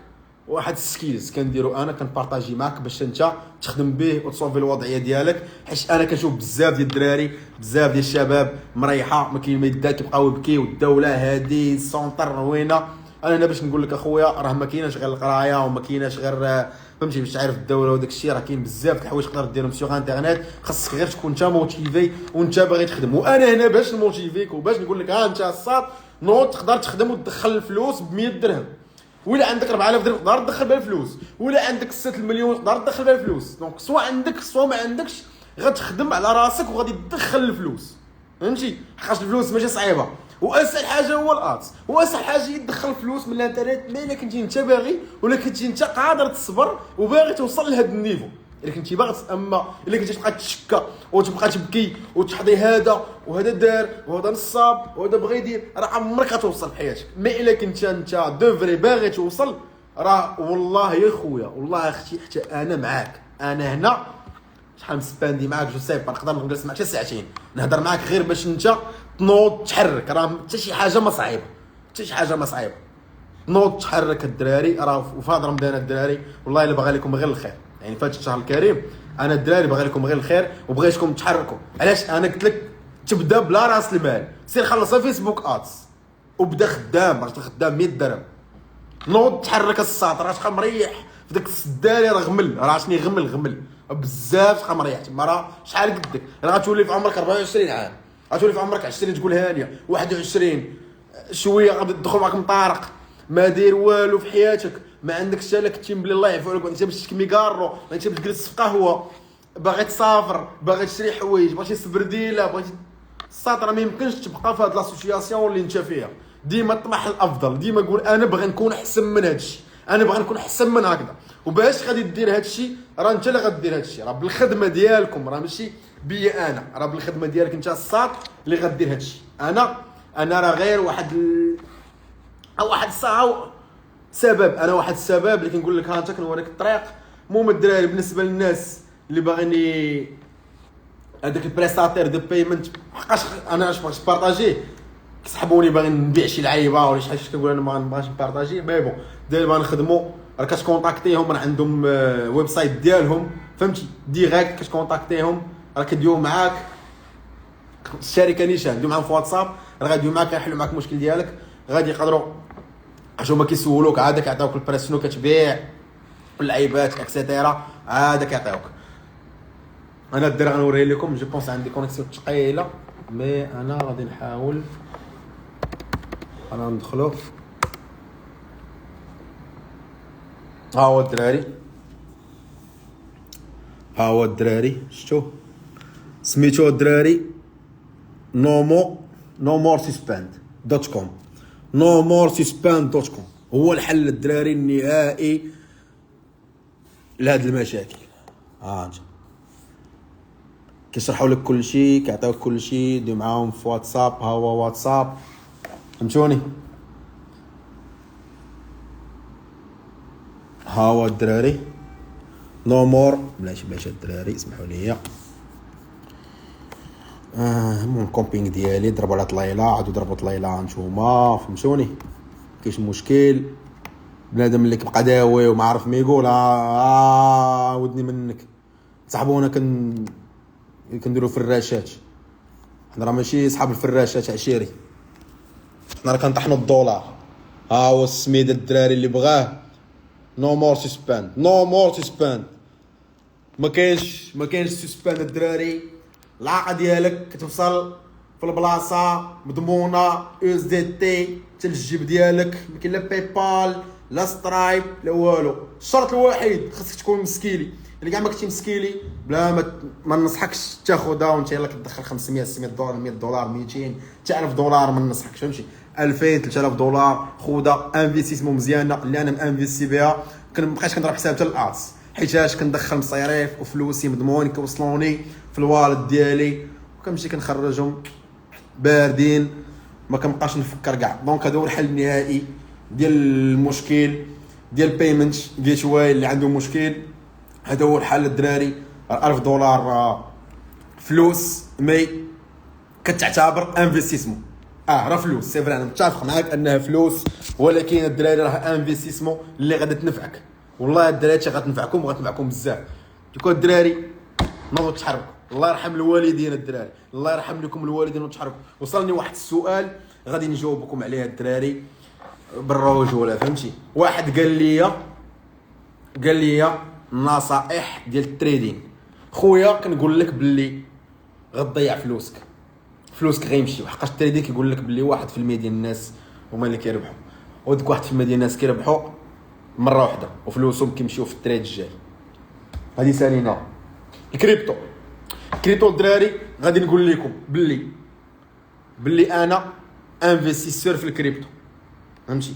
واحد السكيلز كنديرو، انا كنبارطاجي معاك باش انت تخدم به وتصوفي الوضعيه ديالك. حيت انا كنشوف بزاف ديال الدراري بزاف ديال الشباب مريحه ما كاين ما يدار كيبقاو يبكيو، والدوله هادي السونطر روينه. انا هنا باش نقول لك اخويا راه ما كايناش غير القرايه وما كايناش غير فهمتي باش تعرف الدوله وداك الشيء، راه كاين بزاف د الحوايج تقدر ديرهم سيغ انترنيت. خاصك غير تكون انت موتيفي وانت باغي تخدم. وانا هنا باش نموتيفيك وباش نقول لك ها انت الصاد نوض تقدر تخدم وتدخل الفلوس ب 100 درهم، ولا عندك 4000 درهم تقدر تدخل بها الفلوس، ولا عندك 6 مليون تقدر تدخل بها الفلوس. دونك سواء عندك سواء ما عندكش غتخدم على راسك وغادي تدخل الفلوس، فهمتي؟ حيت الفلوس ماشي صعيبه، واسهل حاجه هو الادس، واسهل حاجه يدخل الفلوس من الانترنت. ما الا كنتي انت باغي ولا كنتي انت قادر تصبر وباغي توصل لهذا النيفو. الا كنتي باغي اما الا كنتي تبقى تشكى وتبقى تبكي وتحضي هذا وهذا دار وهذا نصاب وهذا بغى يدير، راه عمرك غتوصل في حياتك. ما الا كنت انت دوفري باغي توصل، راه والله يا خويا والله اختي حتى انا معاك. انا هنا شحال مسباندي معاك جو سي با، نقدر نجلس معاك حتى ساعتين نهضر معاك غير باش انت تنوض تحرك. راه حتى شي حاجه ما صعيبه، حتى شي حاجه ما صعيبه. نوض تحرك الدراري. راه وفي هذا رمضان الدراري والله الا باغي لكم غير الخير، يعني فات الشهر الكريم انا الدراري باغي لكم غير الخير وبغيتكم تحركوا. علاش انا قلت لك تبدا بلا راس المال، سير خلصها فيسبوك ادز وبدا خدام، باش خدام 100 درهم. نوض تحرك الساط، راه شحال مريح في داك السداري، راه غمل، راه عرفتني غمل بزاف. شحال مريح تما، راه شحال قدك، راه غتولي في عمرك 24 عام، غتولي في عمرك 20 تقول هانيه 21 شويه غادي تدخل معاك مطارق ما داير والو في حياتك، ما عندكش حتى لك تيم بلي الله يعفو عليك، انت باش تكمي كارو، انت باش تجلس في قهوه، باغي تسافر، باغي تشري حوايج، باغي تسبرديله، باغي الساط. ما يمكنش تبقى في هاد لاسوسياسيون اللي انت فيها. ديما طمح الافضل، ديما قول انا باغي نكون احسن من هادشي، انا باغي نكون احسن من هكذا. وباش غادي دير هادشي راه انت اللي غدير هادشي، راه بالخدمه ديالكم، راه ماشي بيا انا، راه بالخدمه ديالك انت الساط اللي غدير هادشي. انا راه غير واحد سبب، انا واحد السبب اللي كنقول لك ها انت كنوريك الطريق. المهم الدراري بالنسبه للناس اللي باغيني هذاك البريستاتير دو بايمنت حقاش انا اش بغيت نبارطاجيه كيسحبوني باغي نبيع شي لعيبه ولا شي حاجه كنقول انا ما نبغاش نبارطاجي مي بون دابا نخدموا راه كتكونتاكتيهم راه عندهم ويب سايت ديالهم فهمتي ديريكت كتكونتاكتيهم راه كيديو معاك الشركه نيشان ديو معاهم في واتساب راه غاديو معاك يحلوا معاك المشكل ديالك غادي يقدروا هما كيسولوك عاد كيعطيوك البريس شنو كتبيع اللعيبات اكسيتيرا عاد كيعطيوك انا الدرا غنوريه لكم جو بونس عندي كونيكسيون ثقيله مي انا غادي نحاول انا ندخلو ها هو الدراري شفتو سميتو الدراري nomorsuspend.com nomorsuspend.com هو الحل الدراري النهائي لهاد المشاكل انت كيشرحوا لك كل شيء كيعطيوك كل شيء دير معاهم في واتساب ها هو واتساب فهمتوني ها هو الدراري نومور بلاش الدراري اسمحوا لي المهم كومبينغ ديالي ضربوا على طليله عادوا ضربوا طليله نتوما فهمتوني كاينش مشكل بنادم اللي كيبقى داوي وما عارف ما يقول ودني منك صاحبونا كنديروا فراشات حنا راه ماشي صحاب الفراشات عشيري حنا راه كنطحنوا الدولار ها هو السميد الدراري اللي بغاه نو مور سسباند ما كاينش سسباند الدراري العاقه ديالك كتوصل في البلاصه مضمونه اس دي تي حتى الجيب ديالك ما كاين لا باي بال لا سترايب لا والو الشرط الوحيد خاصك تكون مسكيلي اللي كاع ما كنتي مسكيلي بلا ما ننصحكش تاخذها وانت يلاه كتدخل 500 600 دولار 100 دولار 200 حتى 1000 دولار ما ننصحكش فهمتي 2000 3000 دولار خوذا انفيستيسمون مزيانه اللي انا مانفيستي بها كنبقاش كنضرب حساب حتى الارس حيتاش كندخل مصاريف وفلوسي مضمون كيوصلوني في الوالد ديالي وكنمشي كنخرجهم باردين ما كنبقاش نفكر كاع دونك هذا هو الحل النهائي ديال المشكل ديال بيمنت جيت واي اللي عنده مشكل هذا هو الحل الدراري 1000 دولار فلوس مي كتعتبر انفستيسمون راه فلوس سي فري انا متفق معاك انها فلوس ولكن الدراري راه انفستيسمون اللي غادي تنفعك والله الدراري غتنفعكم وغتنفعكم بزاف دوكا الدراري نوضوا تحركوا الله يرحم الوالدين الدراري الله يرحم لكم الوالدين وتحركوا وصلني واحد السؤال غادي نجاوبكم عليه الدراري بالرجوله فهمتي واحد قال لي نصائح ديال التريدين خويا كنقول لك باللي غتضيع فلوسك غيمشي حقاش التريدين كيقول لك باللي 1% ديال الناس هما اللي كيربحوا وديك 1% ديال الناس كيربحوا مره واحده وفلوسهم كيمشيو في التريد الجاي هذه سالينا الكريبتو الدراري غادي نقول لكم باللي انا انفستيسور في الكريبتو فهمتي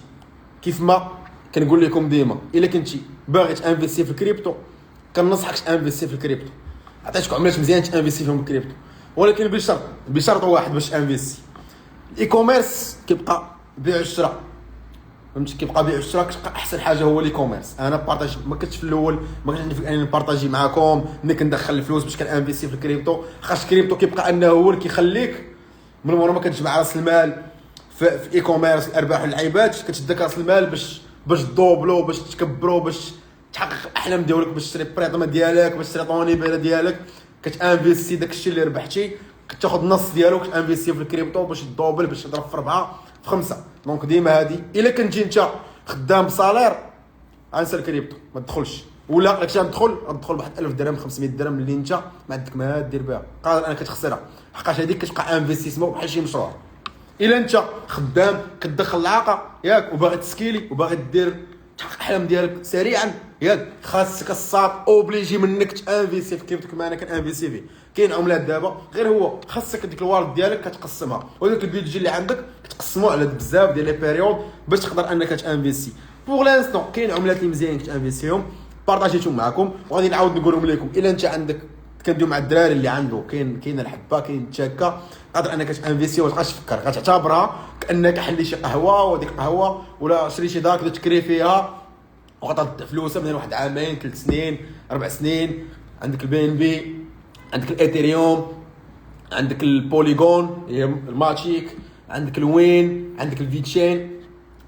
كيف ما كنقول لكم ديما الا كنتي باغي تانفيستي في الكريبتو كننصحكش انفيستي في الكريبتو عطيتك عملات مزيان تانفيستي فيهم الكريبتو ولكن بشرط واحد باش انفيستي الاي كوميرس كيبقى بيع وشراء فهمتي كيبقى بيع وشراء كتبقى احسن حاجه هو الاي كوميرس انا بارطاج ما كنتش في الاول ما كنتش عندي اني نبارطاجي معاكم ملي كندخل الفلوس باش كنانفيستي في الكريبتو خاص الكريبتو كيبقى انه هو اللي كيخليك من مورا ما كتجمع راس المال في اي كوميرس الارباح والعيبات كتشدك راس المال باش تدوبلو باش تكبرو باش تحقق الاحلام ديالك باش تشري بريطمه ديالك باش تشري طونيبيله ديالك كتانفيستي داكشي اللي ربحتي كتاخذ النص ديالو كتانفيستي في الكريبتو باش تدوبل باش تضرب في 4 في 5 دونك ديما هادي الا كنتي انت خدام بصالير انسى الكريبتو ما تدخلش ولا راك تدخل بواحد 1000 درهم 500 درهم اللي انت ما عندك ما دير بها قادر انك كتخسرها حقاش هذيك كتبقى انفستيسمون بحال شي مشروع الا انت خدام كتدخل العاقه ياك وباغي تسكيلي وباغي دير تحقق الاحلام ديالك سريعا ياك خاصك الصاد اوبليجي منك تانفيستي في كريبتو كما انا كنانفيستي فيه كاين عملات دابا غير هو خاصك ديك الوالد ديالك كتقسمها وداك البيدجي اللي عندك كتقسموه على بزاف ديال لي بيريود باش تقدر انك تانفيستي بوغ لانستون كاين عملات اللي مزيان تانفيستيهم بارطاجيتهم معكم وغادي نعاود نقولهم لكم الا انت عندك كنديو مع الدراري اللي عنده كاين الحبه كاين التشاكا قادر انك تانفيستي وما تبقاش تفكر غتعتبرها كانك حلي شي قهوه وديك قهوه ولا شري شي دار تكري فيها وغتعطي فلوسها من واحد عامين 3 سنين 4 سنين عندك البي ان بي عندك الايثيريوم، عندك البوليغون هي الماتيك، عندك الوين، عندك الفيتشين.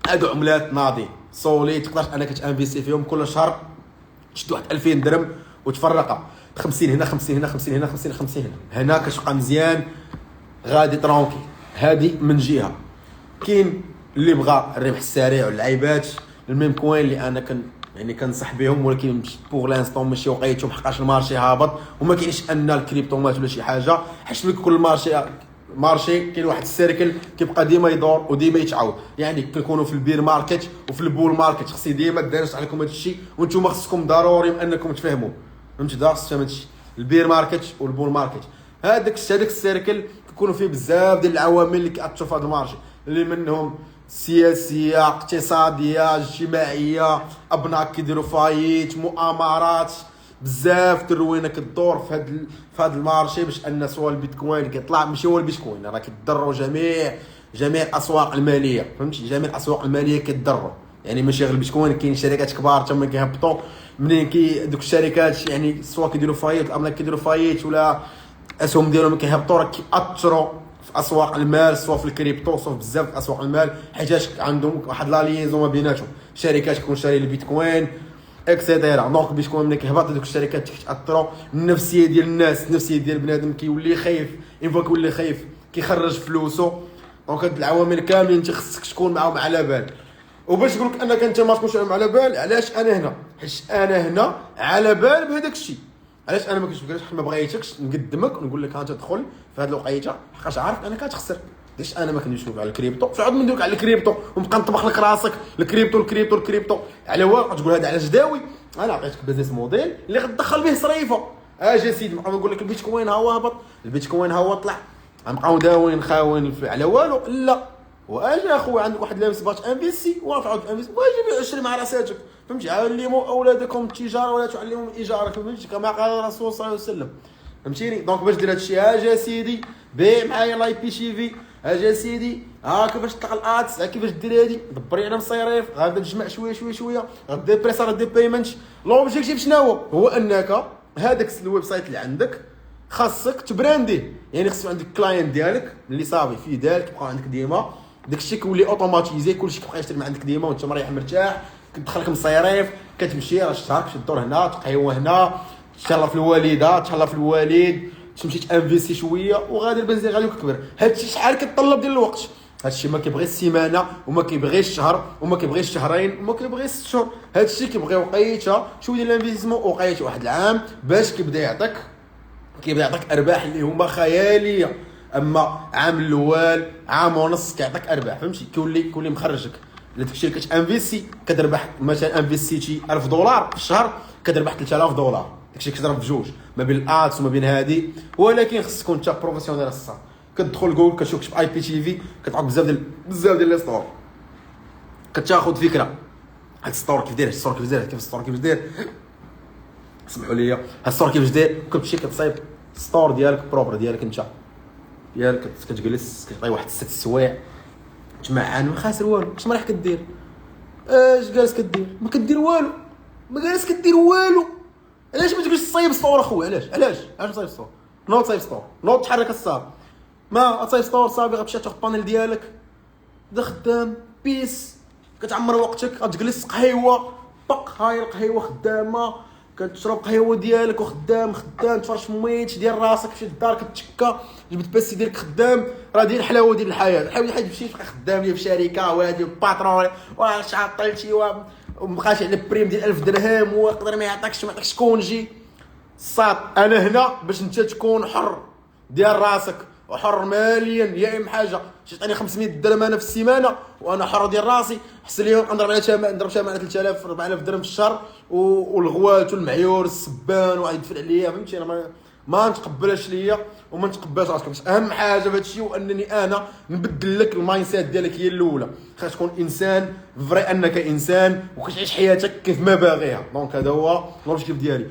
هادو عملات ناضي سولي تقدر انك تانفيستي فيهم كل شهر. تشد واحد 2000 درهم وتفرقها 50 هنا 50 هنا 50 هنا 50 50 هنا كتبقى مزيان غادي ترونكي. هذه من جهه. كاين اللي بغى الربح السريع واللعيبات الميم كوين اللي انا يعني كنصح بهم، ولكن بوغ لانستون ماشي وقيتهم حقاش المارشي هابط وما كاينش ان الكريبتومات ولا شي حاجه. حيت كل مارشي كاين واحد السيركل كيبقى ديما يدور وديما يتعاود. يعني كنكونوا في البير ماركت وفي البول ماركت، خصني ديما دارس عليكم هذا الشيء وانتم خصكم ضروري انكم تفهموا. فهمتي دارس فهمت الشيء البير ماركت والبول ماركت. هذاك السيركل كيكونوا فيه بزاف ديال العوامل اللي كيأثروا في هذا المارشي، اللي منهم سياسيه، اقتصاديه، اجتماعيه، ابناء كيديروا فايت، مؤامرات، بزاف تروينه كدور في هذا المارشي باش ان سوا البيتكوين كيطلع. ماشي هو البيتكوين راه كيضروا جميع الاسواق الماليه. فهمتي جميع الاسواق الماليه كيضروا، يعني ماشي غير البيتكوين. كاين شركات كبار تما كيهبطوا منين دوك الشركات يعني سوا كيديروا فايت، الابناء كيديروا فايت ولا اسهم ديالهم كيهبطوا، راه كيأثروا في اسواق المال سواء في الكريبتو سواء في بزاف في اسواق المال، حيت عندهم واحد لا ليزون ما بيناتهم. شركات كيكون شاري البيتكوين اكسيتيرا. دونك البيتكوين ملي كيهبط هذوك الشركات كيتاثروا. النفسيه ديال الناس، النفسيه ديال بنادم كيولي خايف. اين كيولي خايف كيخرج فلوسو. دونك هاد العوامل كاملين انت خصك تكون معاهم على بال. وباش نقول لك انك انت ما تكونش على بال، علاش انا هنا؟ حيت انا هنا على بال بهذاك الشيء. علاش انا ما كنتش ما بغيتكش نقدمك ونقول لك ها تدخل في هذه الوقيته حقاش عارف انك كتخسر. علاش انا ما كندويش على الكريبتو؟ فعاد من دوك على الكريبتو ونبقى نطبخ لك راسك الكريبتو على واقع تقول هذا علاش داوي. انا عطيتك بيزنس موديل اللي غتدخل به صريفه. اجي سيدي نبقى نقول لك البيتكوين ها هو هبط، البيتكوين ها هو طلع، غنبقاو داوين خاوين على والو. لا، واجي اخويا عندك واحد لابس باش انفيستي وعاود انفيستي واجي اشري مع راساتك. فهمتي علموا اولادكم التجاره ولا تعلموا الاجاره. فهمتي كما قال الرسول صلى الله عليه وسلم. فهمتيني؟ دونك باش دير هادشي اجي سيدي بيع معايا لاي بي تي في. اجي سيدي كيفاش تطلق الادس، كيفاش دير هادي، دبري على مصاريف، غادي نجمع شويه غدير بريسار دي بيمنت. لوبجيكتيف شنو هو انك هذاك الويب سايت اللي عندك خاصك تبرانديه. يعني خصو عندك كلاينت ديالك اللي صافي فيه دالك يبقى عندك ديما داكشي كيولي اوتوماتيزي، كلشي كيبقى يشتري من عندك ديما وانت مريح مرتاح. كتدخل لك مصاريف، كتمشي راه اشتراك في الدور هنا، تقهوى هنا، تهلا في الوالده، تهلا في الوالد، تمشي تانفيستي شويه وغادي البنزين غادي يكبر. هادشي شحال كيتطلب ديال الوقت. هادشي ما كيبغيش السيمانه وما كيبغيش الشهر وما كيبغيش شهرين وما كيبغيش 6 شهور. هادشي كيبغي وقيته شويه ديال الانفيستمون وقيته واحد العام باش كيبدا يعطيك ارباح اللي هما خياليه. اما عام الاول عام ونص كيعطيك ارباح. فهمتي كيولي مخرجك. داك الشيء اللي كتانفيستي كتربح. مثلا انفيستيتي $1000 في الشهر كتربح $3000. داكشي كتضرب في جوج ما بين الادس وما بين هادي. ولكن خصك تكون انت بروفيسيونيل الصح. كتدخل جوجل كتشوف اي بي تي في كتعرف بزاف ديال لي ستور، كتاخذ فكره هاد الستور كيف داير، الستور كيف داير سمحوا لي، هاد الستور كيفاش داير. كتمشي كتصايب ستور ديالك بروبر ديالك انت ديالك. كتجلس كتعطي واحد 6 سوايع تمعن ما خاسر والو. اش راح كدير؟ اش جالس كدير؟ ما كدير والو. علاش ما تقولش تصايب ستور اخويا؟ علاش تصايب ستور؟ نوض تصايب ستور، نوض تحرك الصاب. ما تصايب ستور صافي غتمشي تاخذ البانيل ديالك دا خدام بيس. كتعمر وقتك غتجلس قهيوه هاي القهيوه خدامه، كتشرب قهوه ديالك وخدام تفرش ميت ديال راسك في الدار كتشكا جبت باسي ديالك خدام. راه ديال الحلاوه ديال الحياه. مشيت تبقى خدام ليا في شركه وهادي باترون واش عطلتي ومبقاش على بريم ديال 1000 درهم ويقدر ما يعطيكش كونجي صاد. انا هنا باش انت تكون حر ديال راسك وحر ماليا. يا اما حاجه تعطيني 500 درهم انا في السيمانه وانا حر ديال راسي، حس لي نضرب على ثمن 3000 4000 درهم في الشهر والغوات والمعيور السبان واحد يدفع عليا. فهمتي انا ما نتقبلهاش ليا وما نتقبلش راسك. باش اهم حاجه في هذا الشيء هو انني انا نبدل لك المايند سيت ديالك. هي الاولى خاص تكون انسان فري انك انسان وكتعيش حياتك كيف ما باغيها. دونك هذا هو الاوبجيكتيف ديالي.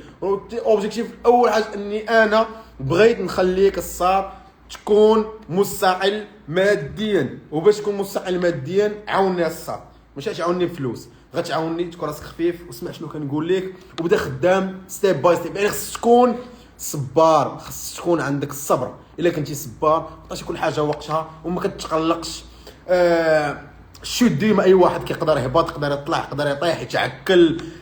الاوبجيكتيف اول حاجه اني انا بغيت نخليك الصاد تكون مستقل ماديا. وباش تكون مستقل ماديا عاوني الصاد، ماشي تعاوني بفلوس، غتعاوني تكون راسك خفيف وسمع شنو كنقول لك وبدا خدام ستيب باي ستيب. يعني خصك تكون صبار، خاص تكون عندك الصبر. الا كنتي صبار عطيتي كل حاجه وقتها وما كتقلقش. شو ديما اي واحد كيقدر يهبط، يقدر يطلع، يقدر يطيح،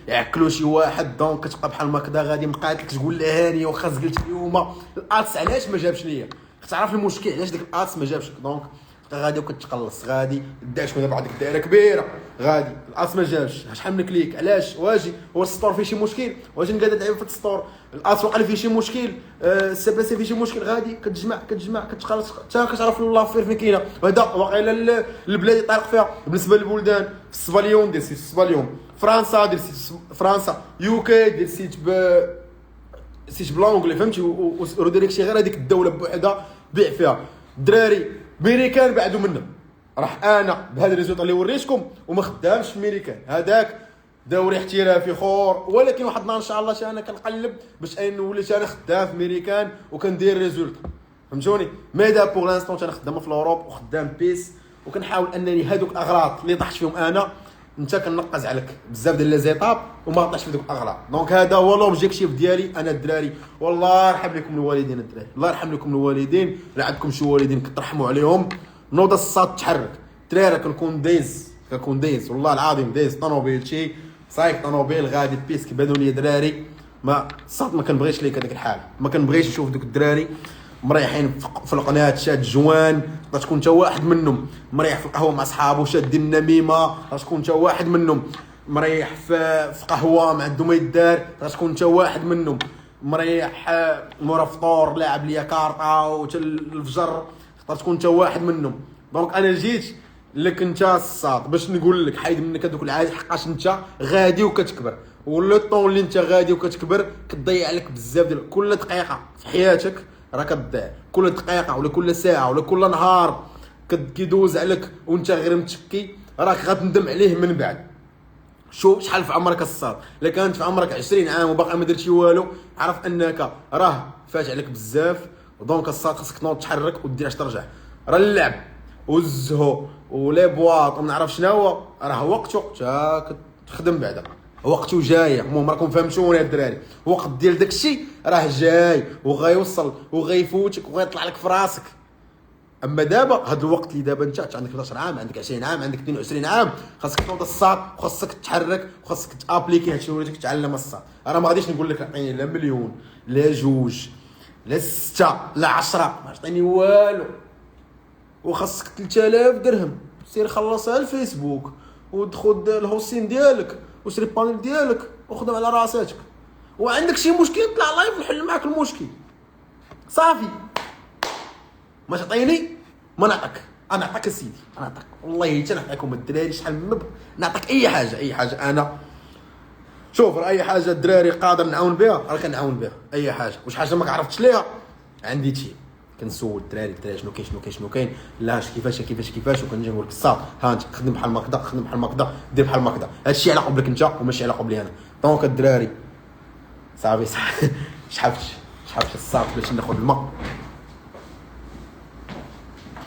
يعكلوا شي واحد. دونك كتبقى بحال ما كدا غادي مقاتلك تقول له هاني واخا زقلت اليوم الاتس علاش ما جابش ليا، تعرف المشكل علاش داك الاتس ما جابش. دونك غادي وكتقلص، غادي داش دابا عندك دائره كبيره، غادي الاتس ما جابش، شحال من كليك علاش واجي هو السطور فيه شي مشكل، واجي نقعد نلعب في السطور الاتس وقع فيه شي مشكل، السباسه فيه شي مشكل، غادي كتجمع كتخلص حتى كتعرف لافير فين كاينه. وهذا واقيلا البلاد يطلق فيها. بالنسبه للبلدان في السباليون دير سيت السباليون، فرنسا دير سيت فرنسا، يوكي دير سيت سيت بلونغلي فهمتي، وديريك شي غير هذيك الدوله بوحدها بيع فيها. الدراري ميريكان بعدوا منا، راح انا بهذا الريزولت اللي وريتكم وما خدامش في ميريكان، هذاك دوري احترافي خور. ولكن واحد النهار ان شاء الله انا كنقلب باش نولي انا خدام في ميريكان وكندير ريزولت، فهمتوني. ميدا بوغ لانستون انا خدام في الاوروب وخدام بيس، وكنحاول انني هذوك الاغراض اللي طحت فيهم انا انت كنقز عليك بزاف ديال لي زيتاب وما طاحش في دوك الاغراض. دونك هذا هو لوبجيكتيف ديالي انا الدراري. والله يرحم لكم الوالدين الدراري، الله يرحم لكم الوالدين. لا عندكم شي والدين كترحموا عليهم، نوض الصاد تحرك الدراري. كنكون دايز والله العظيم دايز طونوبيل شي صايك طونوبيل غادي بيس كيبانوا لي دراري ما الصاد ما كنبغيش ليك هذيك الحال، ما كنبغيش نشوف دوك الدراري مريحين في القناه شاد جوان تكون انت واحد منهم، مريح في القهوه مع صحابو شاد النميمه تكون انت واحد منهم، مريح في قهوه مع عندهم يدار تكون انت واحد منهم، مريح مورا فطور لاعب ليا كارطا وتا الفجر تكون انت واحد منهم. دونك انا جيت لك انت الصاد باش نقول لك حيد منك هذوك العادي، حقاش انت غادي وكتكبر، ولو طون اللي انت غادي وكتكبر كتضيع عليك بزاف ديال كل دقيقه في حياتك راه كتضيع، كل دقيقه ولا كل ساعه ولا كل نهار كيدوز عليك وانت غير متشكي راك غتندم عليه من بعد. شوف شحال في عمرك الصاد، الا كانت في عمرك 20 عام وباقي ما درتي والو عرف انك راه فات عليك بزاف. دونك الصاد خاصك تنوض تحرك ودير اش ترجع. راه اللعب والزهو ولي بواط وما نعرف شنو راه وقته تا كتخدم بعدا، وقته جاي. المهم راكم فهمتوني الدراري، وقت ديال داكشي راه جاي وغيوصل وغيفوتك وغيطلع لك في راسك. اما دابا هذا الوقت اللي دابا انت عندك 11 عام، عندك 20 عام، عندك 22 عام، خاصك تنوض الصاد وخاصك تحرك وخاصك تابليكي هادشي اللي وريتك تعلم الصاد. انا ما غاديش نقول لك عطيني لا مليون لا جوج لا 6 لا 10، ما عطيني والو، وخاصك 3000 درهم سير خلصها الفيسبوك ودخل الهوستين ديالك وشري بانيل ديالك وخدم على راساتك، وعندك شي مشكل طلع لايف نحل معاك المشكل صافي. ما تعطيني ما نعطيك، انا نعطيك سيدي، انا نعطيك والله حتى نعطيكم الدراري شحال نعطيك اي حاجه انا شوف اي حاجه الدراري قادر نعاون بها راه كنعاون بها. اي حاجه واش حاجه ما عرفتش ليها عندي تيم كنسول الدراري شنو كاين لا كيفاش وكنجي نقول لك صافي ها انت خدم بحال ما كدا دير بحال ما كدا. هادشي علاقه بك انت وماشي علاقه بلي انا. دونك الدراري صافي شحال الصاف باش ناخذ الماء،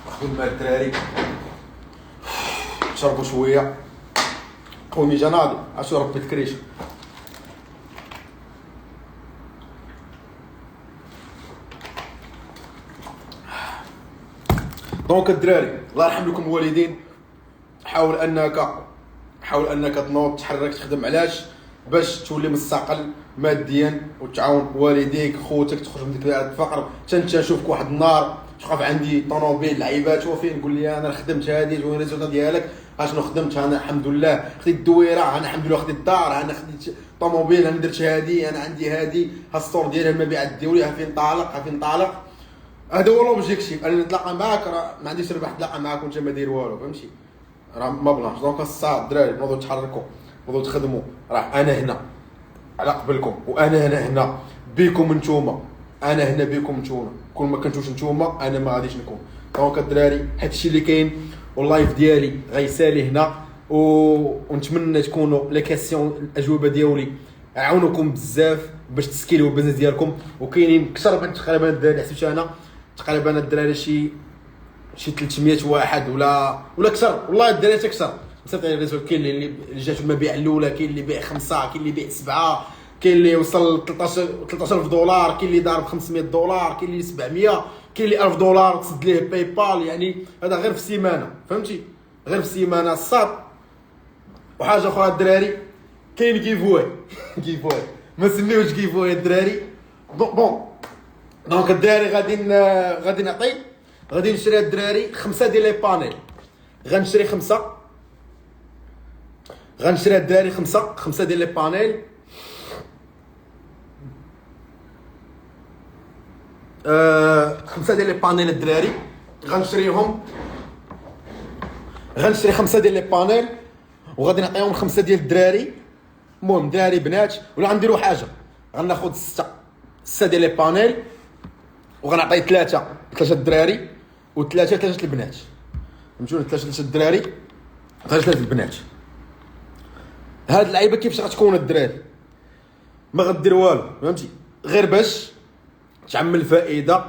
ناخذ الماء الدراري شربوا شويه قومي جنادي عاشو ربي الكريش. دونك الدراري الله يرحم لكم الوالدين، حاول انك تنوض تحرك تخدم علاش باش تولي مستقل ماديا وتعاون والديك خوتك تخرج من ديك دائره الفقر. حتى انت نشوفك واحد النهار توقف عندي طونوبيل لعيبات وفين نقول لي انا خدمت هذه جوني الريزولت ديالك اشنو خدمت انا الحمد لله خديت الدويره انا الحمد لله خديت الدار انا خديت طوموبيل انا درت هذه انا عندي هذه السطور ديالها المبيعات ديالي فين طالق. هذا هو لوبجيكتيف انا نتلاقى معاك راه ما عنديش ربح نتلاقى معاك وانت ما داير والو فهمتي راه ما بلاش. دونك الصاد الدراري نوضوا تحركوا نوضوا تخدموا راه انا هنا على قبلكم وانا هنا بيكم نتوما، انا هنا بيكم نتوما كل ما كنتوش نتوما انا ما غاديش نكون. دونك الدراري هادشي اللي كاين واللايف ديالي غيسالي هنا ونتمنى تكونوا لي كيسيون الاجوبه ديالي عاونوكم بزاف باش تسكيلوا البيزنس ديالكم. وكاينين كثر من تقريبا الدراري حسبت انا تقريبا الدراري شي 300 واحد ولا اكثر والله الدراري اكثر. صافي الريزولت كاين اللي جات المبيع الاولى، كاين اللي بيع 5، كاين اللي بيع 7، كاين اللي وصل 13000 دولار، كاين اللي ضارب 500 دولار، كاين اللي 700، كاين اللي 1000 دولار تسد ليه باي بال. يعني هذا غير في السيمانه، فهمتي؟ غير في السيمانه الصاد. وحاجه اخرى الدراري، كاين كيفوي كيفوي ما سميوش كيفوي الدراري. دونك الدراري غادي نعطي، غادي نشري الدراري 5 ديال لي بانيل. غنشري 5 الدراري 5 ديال لي بانيل. 5 ديال لي بانيل الدراري غنشريهم. غنشري 5 ديال لي بانيل وغادي نعطيهم 5 ديال الدراري. المهم دراري بنات، ولا غنديروا حاجه، غناخذ 6 ديال لي بانيل وغنعطي 3 الدراري و3 البنات. فهمتوني؟ 3 الدراري 3 البنات. هاد اللعيبه كيفاش غتكون الدراري؟ ما غدير والو، فهمتي؟ غير باش تعمل فائده،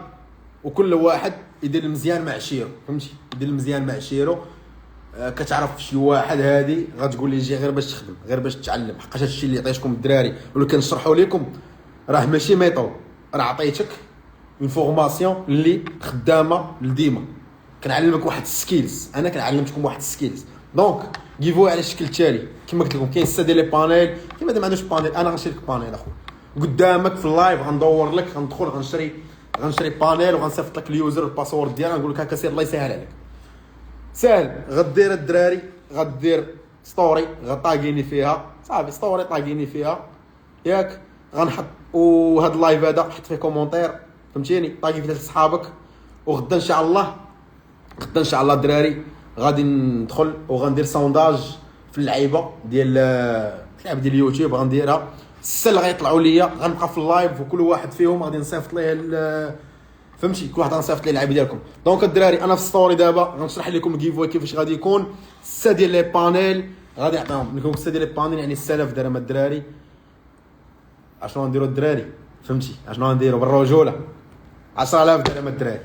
وكل واحد يدير المزيان مع عشيرو، فهمتي؟ يدير المزيان مع عشيرو. كتعرف شي واحد هادي غتقول لي جي غير باش تخدم، غير باش تتعلم، حقاش هادشي اللي عطيتكم الدراري ولا كنشرحوا لكم راه ماشي ميطود، راه عطيتك اون فورماسيون اللي خدامه لديما. كنعلمك واحد السكيلز، انا كنعلمكم واحد السكيلز. دونك كيفو على الشكل التالي كما قلت لكم. كاين 6 ديال لي بانيل. كيما ما عندوش بانيل، انا غنشري لك بانيل اخويا قدامك في اللايف. غندور لك، غندخل غنشري بانيل وغنصيفط لك اليوزر والباسورد ديالها، نقول لك هكا سير الله يسهل عليك. سهل. غدير الدراري، غدير ستوري غطاقيني فيها صافي، ستوري طاقيني فيها ياك. غنحط وهاد اللايف هذا حط فيه كومونتير، فهمتيني؟ طاقي فيه لصحابك. وغدا ان شاء الله الدراري غادي ندخل وغندير سونداج في اللعيبه ديال اليوتيوب. غنديرها السه اللي غيطلعوا ليا، غنبقى في اللايف وكل واحد فيهم غادي نصيفط ليه فهمتي؟ كل واحد غنصيفط ليه اللعيبه ديالكم. دونك الدراري انا في ستوري دابا غنشرح لكم الكيفوي كيفاش غادي يكون. 6 ديال لي بانيل غادي نعطيهم لكم. 6 ديال لي بانيل يعني 6000 درهم الدراري. اشنو غنديروا الدراري؟ فهمتي اشنو غنديروا بالرجوله؟ 10000 درهم الدراري.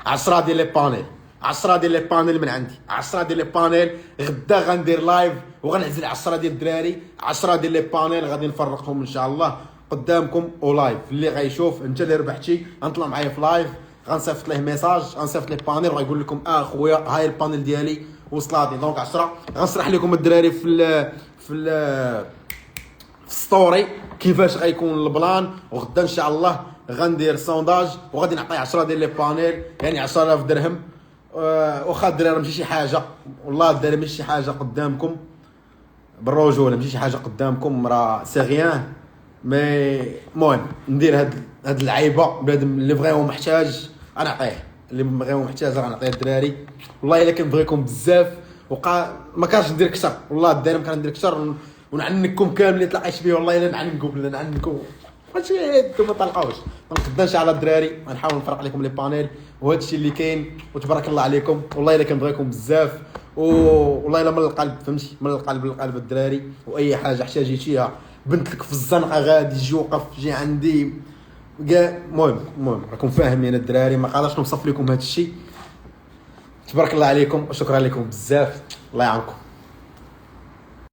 10 ديال لي بانيل، 10 ديال لي بانيل من عندي، 10 ديال لي بانيل. غدا غندير لايف وغنعزل 10 ديال الدراري، 10 ديال لي بانيل غادي نفرقهم ان شاء الله قدامكم ولايف. اللي غيشوف انت اللي ربحتي غنطلع معايا في لايف، غنصيفط ليه ميساج، غنصيفط ليه بانيل وغيقول لكم اخويا هاي البانيل ديالي وصلاتني. دونك 10 غنشرح لكم الدراري في ستوري كيفاش غيكون البلان. وغدا ان شاء الله غندير سونداج وغادي نعطي 10 ديال لي بانيل يعني 10000 درهم. واخا الدراري ماشي شي حاجه، والله الدراري ماشي شي حاجه قدامكم بالرجوله، ماشي شي حاجه قدامكم، راه سي غيان. مي المهم ندير هاد اللعيبه بنادم اللي بغيو محتاج انا نعطيه، اللي بغيو محتاج راه نعطيه الدراري. والله الا كنبغيكم بزاف ما كانش ندير اكثر، والله الدراري ما كان ندير اكثر ونعنكم كاملين تلاقيت بيه. والله الا نعنكم ماشي انتم ما طلقاوش. دونك غدا ان شاء الله الدراري غنحاول نفرق لكم لي بانيل وهذا الشيء اللي كاين. وتبارك الله عليكم، والله الا كنبغيكم بزاف، والله الا من القلب، فهمتي؟ من القلب للقلب الدراري. واي حاجه احتاجيتيها بنت لك في الزنقه غادي تجي وقف جي عندي كاع. المهم راكم فاهمين الدراري، ما قادرش نوصف لكم هذا الشيء. تبارك الله عليكم وشكرا لكم بزاف، الله يعاونكم.